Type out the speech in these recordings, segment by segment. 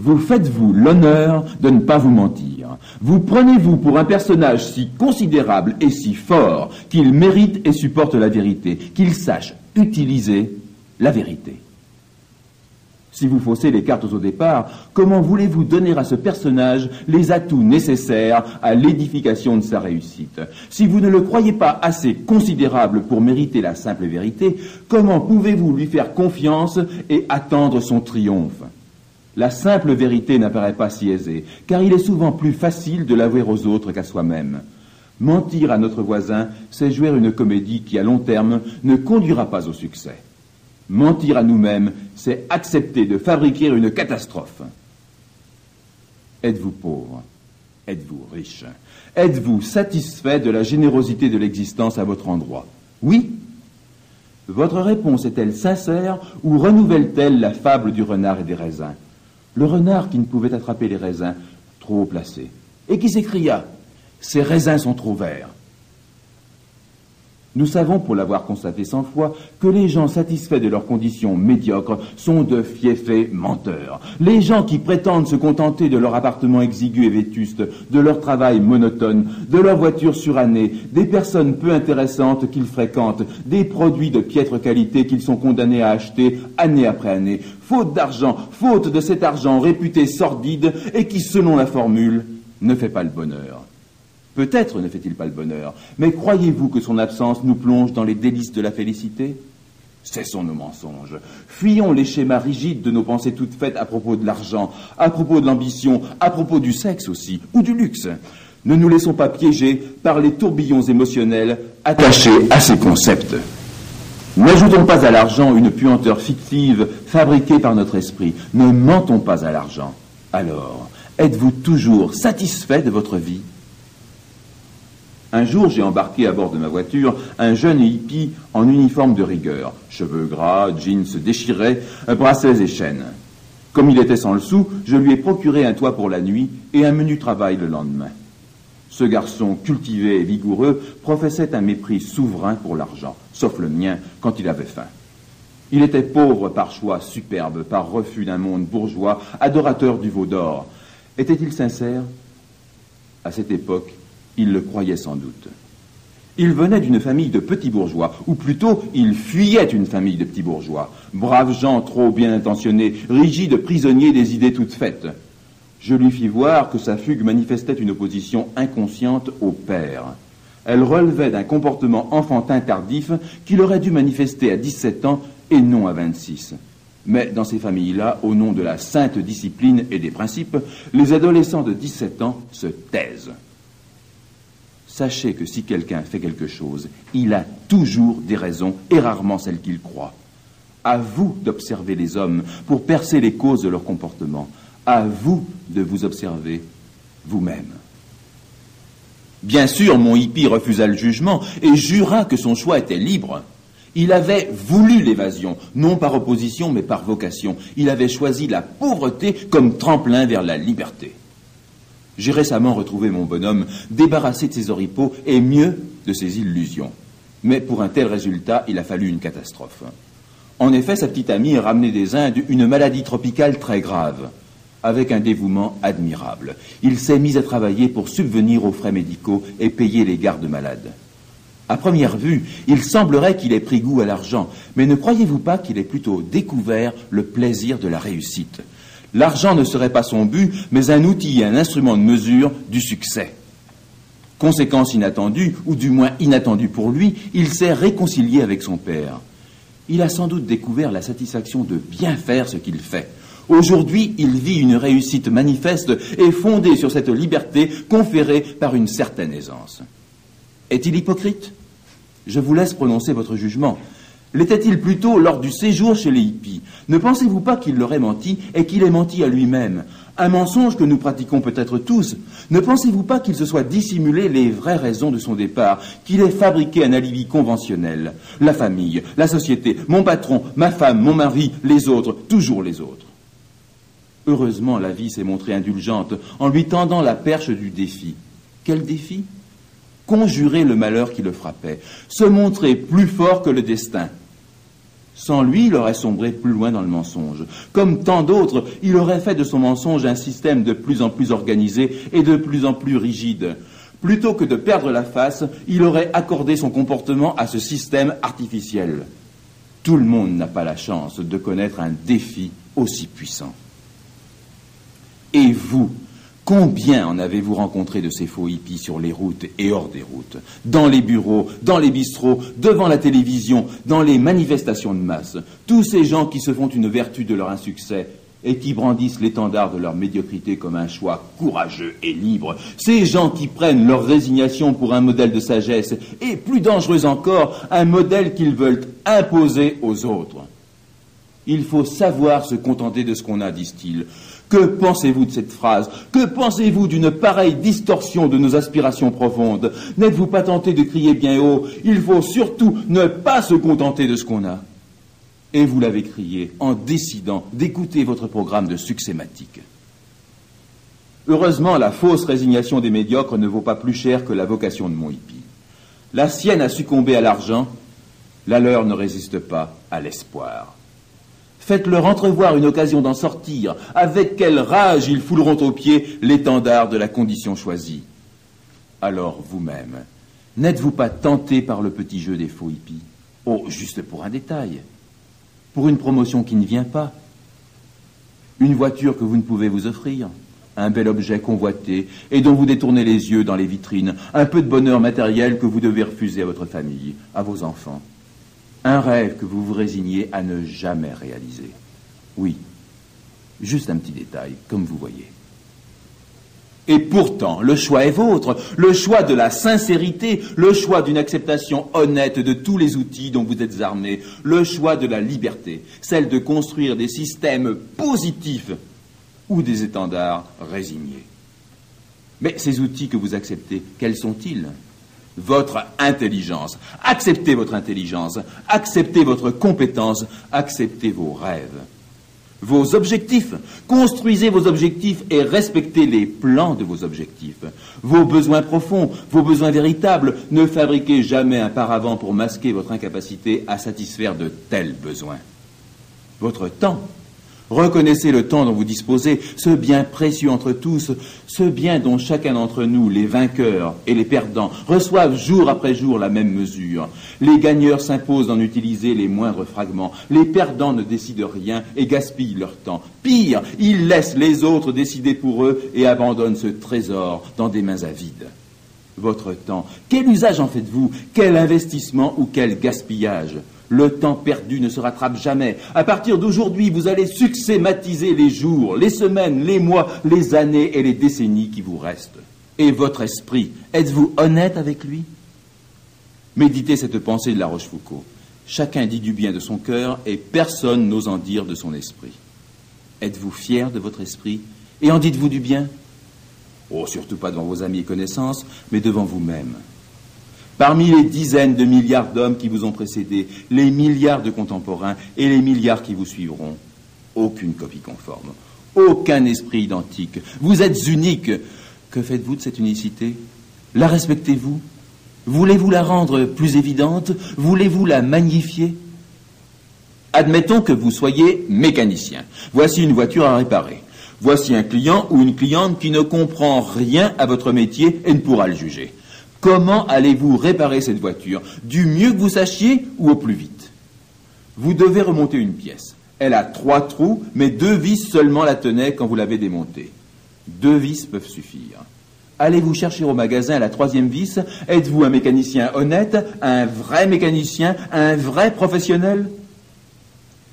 Vous faites-vous l'honneur de ne pas vous mentir. Vous prenez-vous pour un personnage si considérable et si fort qu'il mérite et supporte la vérité, qu'il sache utiliser la vérité. Si vous faussez les cartes au départ, comment voulez-vous donner à ce personnage les atouts nécessaires à l'édification de sa réussite? Si vous ne le croyez pas assez considérable pour mériter la simple vérité, comment pouvez-vous lui faire confiance et attendre son triomphe? La simple vérité n'apparaît pas si aisée, car il est souvent plus facile de l'avouer aux autres qu'à soi-même. Mentir à notre voisin, c'est jouer une comédie qui, à long terme, ne conduira pas au succès. Mentir à nous-mêmes, c'est accepter de fabriquer une catastrophe. Êtes-vous pauvre? Êtes-vous riche? Êtes-vous satisfait de la générosité de l'existence à votre endroit? Oui? Votre réponse est-elle sincère ou renouvelle-t-elle la fable du renard et des raisins? Le renard qui ne pouvait attraper les raisins, trop haut placés, et qui s'écria « Ces raisins sont trop verts ». Nous savons, pour l'avoir constaté 100 fois, que les gens satisfaits de leurs conditions médiocres sont de fieffés menteurs. Les gens qui prétendent se contenter de leur appartement exigu et vétuste, de leur travail monotone, de leur voiture surannée, des personnes peu intéressantes qu'ils fréquentent, des produits de piètre qualité qu'ils sont condamnés à acheter année après année, faute d'argent, faute de cet argent réputé sordide et qui, selon la formule, ne fait pas le bonheur. Peut-être ne fait-il pas le bonheur, mais croyez-vous que son absence nous plonge dans les délices de la félicité? Cessons nos mensonges. Fuyons les schémas rigides de nos pensées toutes faites à propos de l'argent, à propos de l'ambition, à propos du sexe aussi, ou du luxe. Ne nous laissons pas piéger par les tourbillons émotionnels attachés à ces concepts. N'ajoutons pas à l'argent une puanteur fictive fabriquée par notre esprit. Ne mentons pas à l'argent. Alors, êtes-vous toujours satisfait de votre vie? Un jour, j'ai embarqué à bord de ma voiture un jeune hippie en uniforme de rigueur, cheveux gras, jeans déchirés, bracelets et chaînes. Comme il était sans le sou, je lui ai procuré un toit pour la nuit et un menu travail le lendemain. Ce garçon cultivé et vigoureux professait un mépris souverain pour l'argent, sauf le mien quand il avait faim. Il était pauvre par choix, superbe par refus d'un monde bourgeois, adorateur du veau d'or. Était-il sincère? À cette époque, il le croyait sans doute. Il venait d'une famille de petits bourgeois, ou plutôt, il fuyait une famille de petits bourgeois, braves gens trop bien intentionnés, rigides prisonniers des idées toutes faites. Je lui fis voir que sa fugue manifestait une opposition inconsciente au père. Elle relevait d'un comportement enfantin tardif qu'il aurait dû manifester à 17 ans et non à 26. Mais dans ces familles-là, au nom de la sainte discipline et des principes, les adolescents de 17 ans se taisent. Sachez que si quelqu'un fait quelque chose, il a toujours des raisons et rarement celles qu'il croit. À vous d'observer les hommes pour percer les causes de leur comportement. À vous de vous observer vous-même. Bien sûr, mon hippie refusa le jugement et jura que son choix était libre. Il avait voulu l'évasion, non par opposition mais par vocation. Il avait choisi la pauvreté comme tremplin vers la liberté. J'ai récemment retrouvé mon bonhomme débarrassé de ses oripeaux et mieux de ses illusions. Mais pour un tel résultat, il a fallu une catastrophe. En effet, sa petite amie a ramené des Indes une maladie tropicale très grave, avec un dévouement admirable. Il s'est mis à travailler pour subvenir aux frais médicaux et payer les gardes malades. À première vue, il semblerait qu'il ait pris goût à l'argent, mais ne croyez-vous pas qu'il ait plutôt découvert le plaisir de la réussite? L'argent ne serait pas son but, mais un outil et un instrument de mesure du succès. Conséquence inattendue, ou du moins inattendue pour lui, il s'est réconcilié avec son père. Il a sans doute découvert la satisfaction de bien faire ce qu'il fait. Aujourd'hui, il vit une réussite manifeste et fondée sur cette liberté conférée par une certaine aisance. Est-il hypocrite? Je vous laisse prononcer votre jugement. L'était-il plutôt lors du séjour chez les hippies? Ne pensez-vous pas qu'il leur ait menti et qu'il ait menti à lui-même? Un mensonge que nous pratiquons peut-être tous. Ne pensez-vous pas qu'il se soit dissimulé les vraies raisons de son départ, qu'il ait fabriqué un alibi conventionnel? La famille, la société, mon patron, ma femme, mon mari, les autres, toujours les autres. Heureusement, la vie s'est montrée indulgente en lui tendant la perche du défi. Quel défi? Conjurer le malheur qui le frappait, se montrer plus fort que le destin. Sans lui, il aurait sombré plus loin dans le mensonge. Comme tant d'autres, il aurait fait de son mensonge un système de plus en plus organisé et de plus en plus rigide. Plutôt que de perdre la face, il aurait accordé son comportement à ce système artificiel. Tout le monde n'a pas la chance de connaître un défi aussi puissant. Et vous, combien en avez-vous rencontré de ces faux hippies sur les routes et hors des routes, dans les bureaux, dans les bistrots, devant la télévision, dans les manifestations de masse, tous ces gens qui se font une vertu de leur insuccès et qui brandissent l'étendard de leur médiocrité comme un choix courageux et libre, ces gens qui prennent leur résignation pour un modèle de sagesse et, plus dangereux encore, un modèle qu'ils veulent imposer aux autres. Il faut savoir se contenter de ce qu'on a, disent-ils. Que pensez-vous de cette phrase? Que pensez-vous d'une pareille distorsion de nos aspirations profondes? N'êtes-vous pas tenté de crier bien haut? Il faut surtout ne pas se contenter de ce qu'on a. Et vous l'avez crié en décidant d'écouter votre programme de succématique. Heureusement, la fausse résignation des médiocres ne vaut pas plus cher que la vocation de mon hippie. La sienne a succombé à l'argent, la leur ne résiste pas à l'espoir. Faites-leur entrevoir une occasion d'en sortir. Avec quelle rage ils fouleront aux pieds l'étendard de la condition choisie. Alors vous-même, n'êtes-vous pas tenté par le petit jeu des faux hippies? Oh, juste pour un détail. Pour une promotion qui ne vient pas. Une voiture que vous ne pouvez vous offrir. Un bel objet convoité et dont vous détournez les yeux dans les vitrines. Un peu de bonheur matériel que vous devez refuser à votre famille, à vos enfants. Un rêve que vous vous résignez à ne jamais réaliser. Oui, juste un petit détail, comme vous voyez. Et pourtant, le choix est vôtre, le choix de la sincérité, le choix d'une acceptation honnête de tous les outils dont vous êtes armés, le choix de la liberté, celle de construire des systèmes positifs ou des étendards résignés. Mais ces outils que vous acceptez, quels sont-ils ? Votre intelligence. Acceptez votre intelligence, acceptez votre compétence, acceptez vos rêves. Vos objectifs. Construisez vos objectifs et respectez les plans de vos objectifs. Vos besoins profonds, vos besoins véritables. Ne fabriquez jamais un paravent pour masquer votre incapacité à satisfaire de tels besoins. Votre temps. Reconnaissez le temps dont vous disposez, ce bien précieux entre tous, ce bien dont chacun d'entre nous, les vainqueurs et les perdants, reçoivent jour après jour la même mesure. Les gagneurs s'imposent d'en utiliser les moindres fragments. Les perdants ne décident rien et gaspillent leur temps. Pire, ils laissent les autres décider pour eux et abandonnent ce trésor dans des mains avides. Votre temps, quel usage en faites-vous? Quel investissement ou quel gaspillage? Le temps perdu ne se rattrape jamais. À partir d'aujourd'hui, vous allez succématiser les jours, les semaines, les mois, les années et les décennies qui vous restent. Et votre esprit, êtes-vous honnête avec lui? Méditez cette pensée de La Rochefoucauld. Chacun dit du bien de son cœur et personne n'ose en dire de son esprit. Êtes-vous fier de votre esprit et en dites-vous du bien? Oh, surtout pas devant vos amis et connaissances, mais devant vous-même. Parmi les dizaines de milliards d'hommes qui vous ont précédés, les milliards de contemporains et les milliards qui vous suivront, aucune copie conforme, aucun esprit identique. Vous êtes unique. Que faites-vous de cette unicité? La respectez-vous? Voulez-vous la rendre plus évidente? Voulez-vous la magnifier? Admettons que vous soyez mécanicien. Voici une voiture à réparer. Voici un client ou une cliente qui ne comprend rien à votre métier et ne pourra le juger. Comment allez-vous réparer cette voiture? Du mieux que vous sachiez ou au plus vite? Vous devez remonter une pièce. Elle a 3 trous, mais 2 vis seulement la tenaient quand vous l'avez démontée. 2 vis peuvent suffire. Allez-vous chercher au magasin la 3e vis? Êtes-vous un mécanicien honnête, un vrai mécanicien, un vrai professionnel?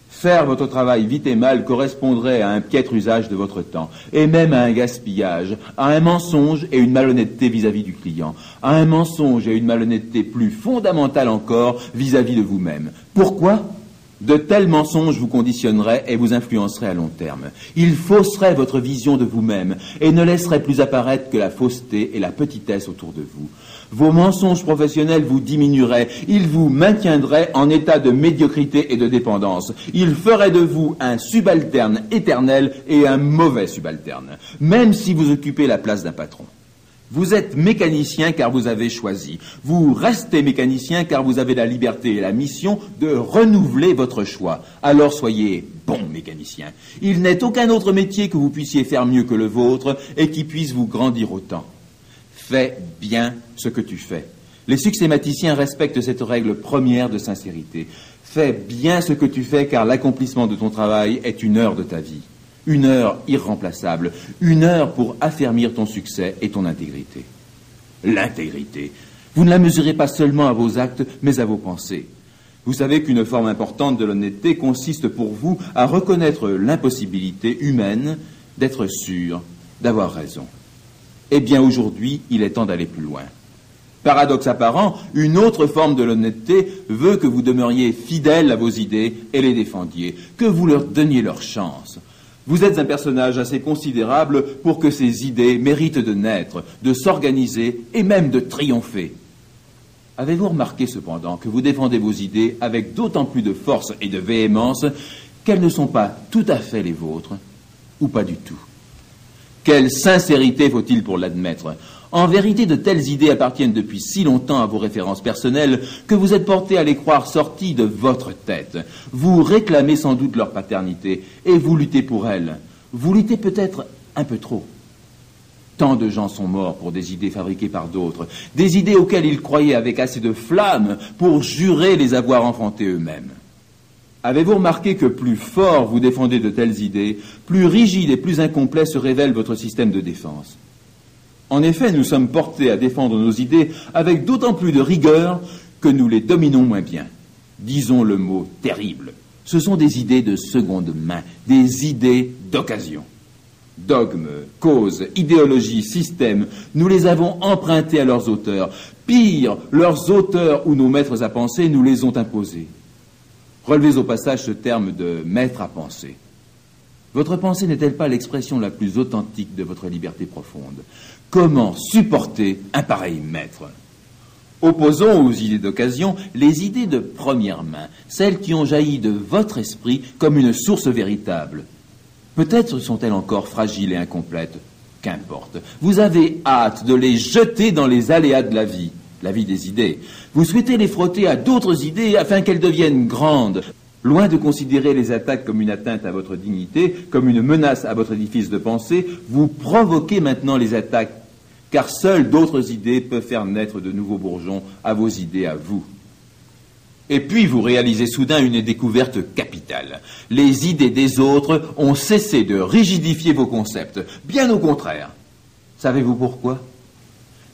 Faire votre travail vite et mal correspondrait à un piètre usage de votre temps, et même à un gaspillage, à un mensonge et une malhonnêteté vis-à-vis du client, à un mensonge et une malhonnêteté plus fondamentale encore vis-à-vis de vous-même. Pourquoi? De tels mensonges vous conditionneraient et vous influenceraient à long terme. Ils fausseraient votre vision de vous-même et ne laisseraient plus apparaître que la fausseté et la petitesse autour de vous. Vos mensonges professionnels vous diminueraient, ils vous maintiendraient en état de médiocrité et de dépendance. Ils feraient de vous un subalterne éternel et un mauvais subalterne, même si vous occupez la place d'un patron. Vous êtes mécanicien car vous avez choisi. Vous restez mécanicien car vous avez la liberté et la mission de renouveler votre choix. Alors soyez bon mécanicien. Il n'est aucun autre métier que vous puissiez faire mieux que le vôtre et qui puisse vous grandir autant. Fais bien ce que tu fais. Les succématiciens respectent cette règle première de sincérité. Fais bien ce que tu fais car l'accomplissement de ton travail est une heure de ta vie. Une heure irremplaçable, une heure pour affermir ton succès et ton intégrité. L'intégrité. Vous ne la mesurez pas seulement à vos actes, mais à vos pensées. Vous savez qu'une forme importante de l'honnêteté consiste pour vous à reconnaître l'impossibilité humaine d'être sûr, d'avoir raison. Eh bien, aujourd'hui, il est temps d'aller plus loin. Paradoxe apparent, une autre forme de l'honnêteté veut que vous demeuriez fidèles à vos idées et les défendiez, que vous leur donniez leur chance. Vous êtes un personnage assez considérable pour que ces idées méritent de naître, de s'organiser et même de triompher. Avez-vous remarqué cependant que vous défendez vos idées avec d'autant plus de force et de véhémence qu'elles ne sont pas tout à fait les vôtres, ou pas du tout? Quelle sincérité faut-il pour l'admettre? En vérité, de telles idées appartiennent depuis si longtemps à vos références personnelles que vous êtes porté à les croire sorties de votre tête. Vous réclamez sans doute leur paternité et vous luttez pour elles. Vous luttez peut-être un peu trop. Tant de gens sont morts pour des idées fabriquées par d'autres, des idées auxquelles ils croyaient avec assez de flamme pour jurer les avoir enfantées eux-mêmes. Avez-vous remarqué que plus fort vous défendez de telles idées, plus rigide et plus incomplet se révèle votre système de défense? En effet, nous sommes portés à défendre nos idées avec d'autant plus de rigueur que nous les dominons moins bien. Disons le mot terrible. Ce sont des idées de seconde main, des idées d'occasion. Dogmes, causes, idéologies, systèmes, nous les avons empruntés à leurs auteurs. Pire, leurs auteurs ou nos maîtres à penser nous les ont imposés. Relevez au passage ce terme de maître à penser. Votre pensée n'est-elle pas l'expression la plus authentique de votre liberté profonde? Comment supporter un pareil maître? Opposons aux idées d'occasion les idées de première main, celles qui ont jailli de votre esprit comme une source véritable. Peut-être sont-elles encore fragiles et incomplètes. Qu'importe. Vous avez hâte de les jeter dans les aléas de la vie des idées. Vous souhaitez les frotter à d'autres idées afin qu'elles deviennent grandes. Loin de considérer les attaques comme une atteinte à votre dignité, comme une menace à votre édifice de pensée, vous provoquez maintenant les attaques, car seules d'autres idées peuvent faire naître de nouveaux bourgeons à vos idées à vous. Et puis vous réalisez soudain une découverte capitale. Les idées des autres ont cessé de rigidifier vos concepts, bien au contraire. Savez-vous pourquoi?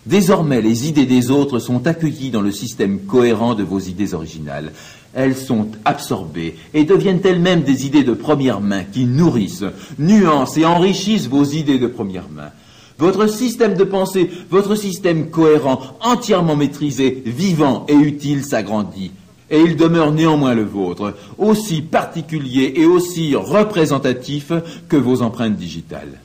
Désormais, les idées des autres sont accueillies dans le système cohérent de vos idées originales. Elles sont absorbées et deviennent elles-mêmes des idées de première main qui nourrissent, nuancent et enrichissent vos idées de première main. Votre système de pensée, votre système cohérent, entièrement maîtrisé, vivant et utile s'agrandit. Et il demeure néanmoins le vôtre, aussi particulier et aussi représentatif que vos empreintes digitales.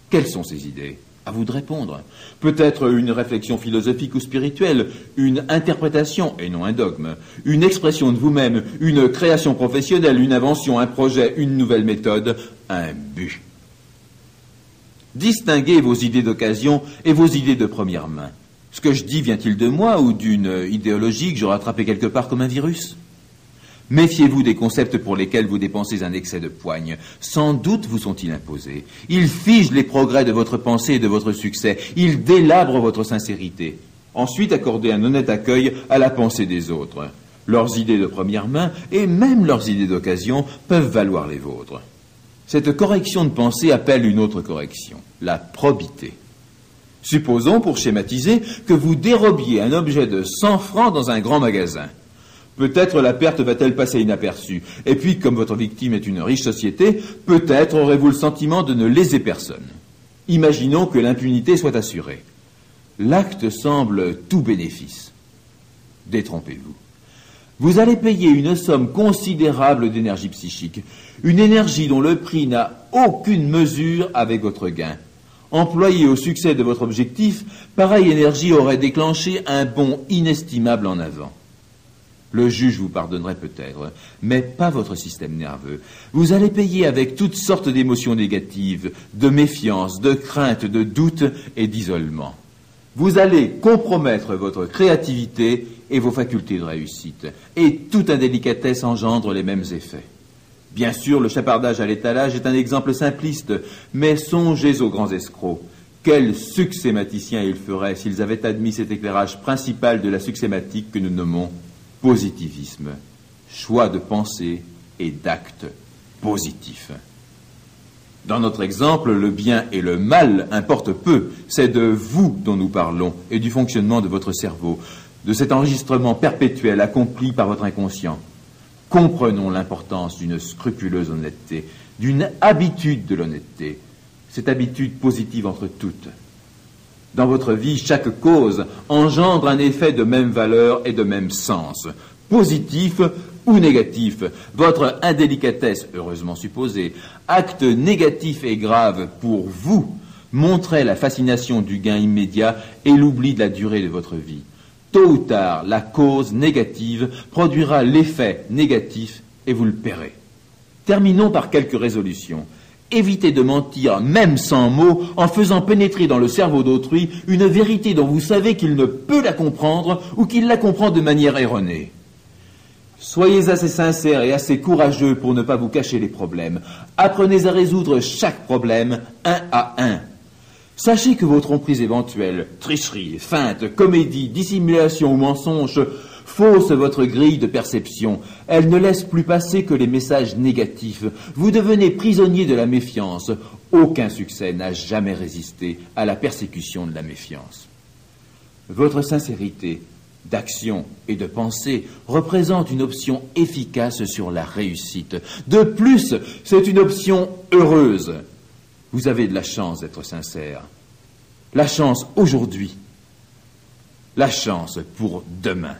Quelles sont ces idées? À vous de répondre. Peut-être une réflexion philosophique ou spirituelle, une interprétation et non un dogme, une expression de vous-même, une création professionnelle, une invention, un projet, une nouvelle méthode, un but. Distinguez vos idées d'occasion et vos idées de première main. Ce que je dis vient-il de moi ou d'une idéologie que j'aurais attrapée quelque part comme un virus? Méfiez-vous des concepts pour lesquels vous dépensez un excès de poigne. Sans doute vous sont-ils imposés. Ils figent les progrès de votre pensée et de votre succès. Ils délabrent votre sincérité. Ensuite, accordez un honnête accueil à la pensée des autres. Leurs idées de première main et même leurs idées d'occasion peuvent valoir les vôtres. Cette correction de pensée appelle une autre correction, la probité. Supposons, pour schématiser, que vous dérobiez un objet de 100 francs dans un grand magasin. Peut-être la perte va-t-elle passer inaperçue. Et puis, comme votre victime est une riche société, peut-être aurez-vous le sentiment de ne léser personne. Imaginons que l'impunité soit assurée. L'acte semble tout bénéfice. Détrompez-vous. Vous allez payer une somme considérable d'énergie psychique, une énergie dont le prix n'a aucune mesure avec votre gain. Employée au succès de votre objectif, pareille énergie aurait déclenché un bond inestimable en avant. Le juge vous pardonnerait peut-être, mais pas votre système nerveux. Vous allez payer avec toutes sortes d'émotions négatives, de méfiance, de crainte, de doute et d'isolement. Vous allez compromettre votre créativité et vos facultés de réussite. Et toute indélicatesse engendre les mêmes effets. Bien sûr, le chapardage à l'étalage est un exemple simpliste, mais songez aux grands escrocs. Quel succématicien ils feraient s'ils avaient admis cet éclairage principal de la succématique que nous nommons positivisme. Choix de pensée et d'actes positifs. Dans notre exemple, le bien et le mal importent peu. C'est de vous dont nous parlons et du fonctionnement de votre cerveau, de cet enregistrement perpétuel accompli par votre inconscient. Comprenons l'importance d'une scrupuleuse honnêteté, d'une habitude de l'honnêteté, cette habitude positive entre toutes. Dans votre vie, chaque cause engendre un effet de même valeur et de même sens, positif ou négatif. Votre indélicatesse, heureusement supposée, acte négatif et grave pour vous, montrait la fascination du gain immédiat et l'oubli de la durée de votre vie. Tôt ou tard, la cause négative produira l'effet négatif et vous le paierez. Terminons par quelques résolutions. Évitez de mentir, même sans mots, en faisant pénétrer dans le cerveau d'autrui une vérité dont vous savez qu'il ne peut la comprendre ou qu'il la comprend de manière erronée. Soyez assez sincères et assez courageux pour ne pas vous cacher les problèmes. Apprenez à résoudre chaque problème un à un. Sachez que vos tromperies éventuelles, tricheries, feintes, comédies, dissimulations ou mensonges faussent votre grille de perception. Elles ne laissent plus passer que les messages négatifs. Vous devenez prisonnier de la méfiance. Aucun succès n'a jamais résisté à la persécution de la méfiance. Votre sincérité d'action et de pensée représente une option efficace sur la réussite. De plus, c'est une option heureuse. Vous avez de la chance d'être sincère. La chance aujourd'hui. La chance pour demain.